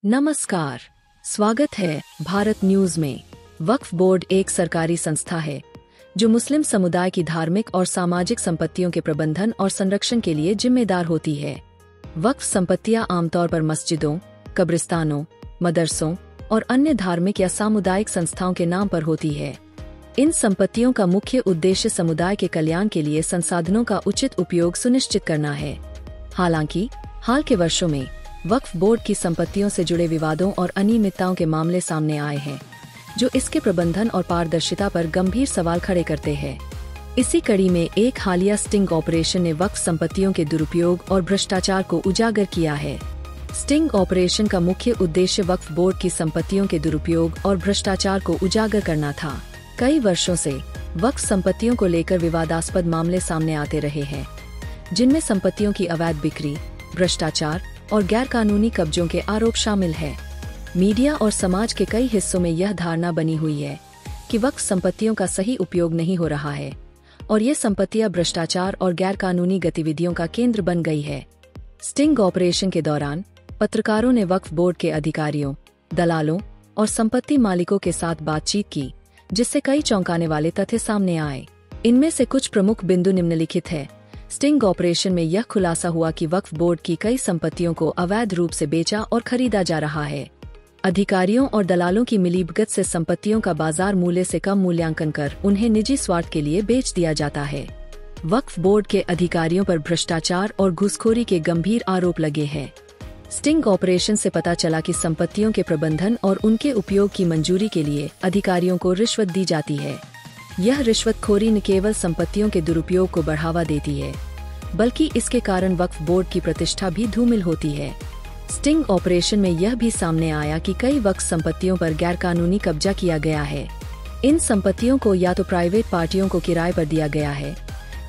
नमस्कार, स्वागत है भारत न्यूज में। वक्फ बोर्ड एक सरकारी संस्था है जो मुस्लिम समुदाय की धार्मिक और सामाजिक संपत्तियों के प्रबंधन और संरक्षण के लिए जिम्मेदार होती है। वक्फ संपत्तियां आमतौर पर मस्जिदों, कब्रिस्तानों, मदरसों और अन्य धार्मिक या सामुदायिक संस्थाओं के नाम पर होती है। इन संपत्तियों का मुख्य उद्देश्य समुदाय के कल्याण के लिए संसाधनों का उचित उपयोग सुनिश्चित करना है। हालांकि हाल के वर्षों में वक्फ बोर्ड की संपत्तियों से जुड़े विवादों और अनियमितताओं के मामले सामने आए हैं, जो इसके प्रबंधन और पारदर्शिता पर गंभीर सवाल खड़े करते हैं। इसी कड़ी में एक हालिया स्टिंग ऑपरेशन ने वक्फ संपत्तियों के दुरुपयोग और भ्रष्टाचार को उजागर किया है। स्टिंग ऑपरेशन का मुख्य उद्देश्य वक्फ बोर्ड की संपत्तियों के दुरुपयोग और भ्रष्टाचार को उजागर करना था। कई वर्षों से वक्फ संपत्तियों को लेकर विवादास्पद मामले सामने आते रहे हैं, जिनमें संपत्तियों की अवैध बिक्री, भ्रष्टाचार और गैरकानूनी कब्जों के आरोप शामिल हैं। मीडिया और समाज के कई हिस्सों में यह धारणा बनी हुई है कि वक्फ संपत्तियों का सही उपयोग नहीं हो रहा है और ये संपत्तियां भ्रष्टाचार और गैरकानूनी गतिविधियों का केंद्र बन गई है। स्टिंग ऑपरेशन के दौरान पत्रकारों ने वक्फ बोर्ड के अधिकारियों, दलालों और संपत्ति मालिकों के साथ बातचीत की, जिससे कई चौंकाने वाले तथ्य सामने आए। इनमें से कुछ प्रमुख बिंदु निम्नलिखित है। स्टिंग ऑपरेशन में यह खुलासा हुआ कि वक्फ बोर्ड की कई संपत्तियों को अवैध रूप से बेचा और खरीदा जा रहा है। अधिकारियों और दलालों की मिलीभगत से संपत्तियों का बाजार मूल्य से कम मूल्यांकन कर उन्हें निजी स्वार्थ के लिए बेच दिया जाता है। वक्फ बोर्ड के अधिकारियों पर भ्रष्टाचार और घूसखोरी के गंभीर आरोप लगे हैं। स्टिंग ऑपरेशन से पता चला कि संपत्तियों के प्रबंधन और उनके उपयोग की मंजूरी के लिए अधिकारियों को रिश्वत दी जाती है। यह रिश्वतखोरी न केवल संपत्तियों के दुरुपयोग को बढ़ावा देती है, बल्कि इसके कारण वक्फ बोर्ड की प्रतिष्ठा भी धूमिल होती है। स्टिंग ऑपरेशन में यह भी सामने आया कि कई वक्फ संपत्तियों पर गैरकानूनी कब्जा किया गया है। इन संपत्तियों को या तो प्राइवेट पार्टियों को किराए पर दिया गया है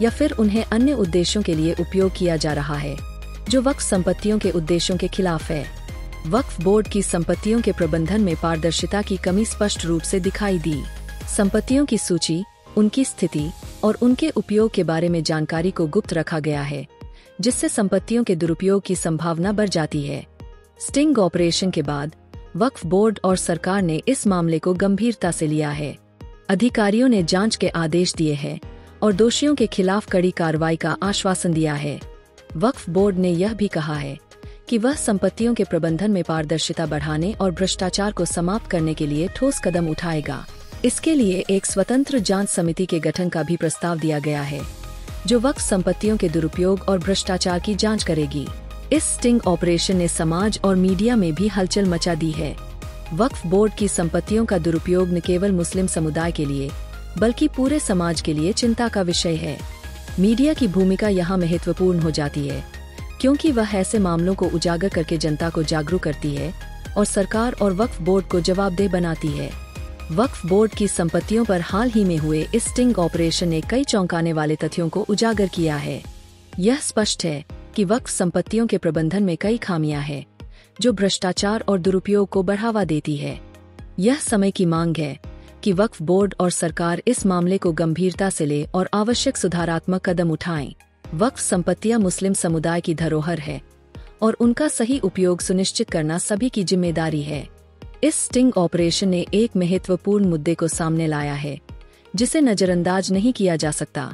या फिर उन्हें अन्य उद्देश्यों के लिए उपयोग किया जा रहा है, जो वक्फ संपत्तियों के उद्देश्यों के खिलाफ है। वक्फ बोर्ड की संपत्तियों के प्रबंधन में पारदर्शिता की कमी स्पष्ट रूप से दिखाई दी। संपत्तियों की सूची, उनकी स्थिति और उनके उपयोग के बारे में जानकारी को गुप्त रखा गया है, जिससे संपत्तियों के दुरुपयोग की संभावना बढ़ जाती है। स्टिंग ऑपरेशन के बाद वक्फ बोर्ड और सरकार ने इस मामले को गंभीरता से लिया है। अधिकारियों ने जांच के आदेश दिए हैं और दोषियों के खिलाफ कड़ी कार्रवाई का आश्वासन दिया है। वक्फ बोर्ड ने यह भी कहा है कि वह संपत्तियों के प्रबंधन में पारदर्शिता बढ़ाने और भ्रष्टाचार को समाप्त करने के लिए ठोस कदम उठाएगा। इसके लिए एक स्वतंत्र जांच समिति के गठन का भी प्रस्ताव दिया गया है, जो वक्फ संपत्तियों के दुरुपयोग और भ्रष्टाचार की जांच करेगी। इस स्टिंग ऑपरेशन ने समाज और मीडिया में भी हलचल मचा दी है। वक्फ बोर्ड की संपत्तियों का दुरुपयोग न केवल मुस्लिम समुदाय के लिए, बल्कि पूरे समाज के लिए चिंता का विषय है। मीडिया की भूमिका यहाँ महत्वपूर्ण हो जाती है, क्योंकि वह ऐसे मामलों को उजागर करके जनता को जागरूक करती है और सरकार और वक्फ बोर्ड को जवाबदेह बनाती है। वक्फ बोर्ड की संपत्तियों पर हाल ही में हुए इस स्टिंग ऑपरेशन ने कई चौंकाने वाले तथ्यों को उजागर किया है। यह स्पष्ट है कि वक्फ संपत्तियों के प्रबंधन में कई खामियां हैं, जो भ्रष्टाचार और दुरुपयोग को बढ़ावा देती है। यह समय की मांग है कि वक्फ बोर्ड और सरकार इस मामले को गंभीरता से ले और आवश्यक सुधारात्मक कदम उठाएं। वक्फ संपत्तियां मुस्लिम समुदाय की धरोहर है और उनका सही उपयोग सुनिश्चित करना सभी की जिम्मेदारी है। इस स्टिंग ऑपरेशन ने एक महत्वपूर्ण मुद्दे को सामने लाया है, जिसे नजरअंदाज नहीं किया जा सकता।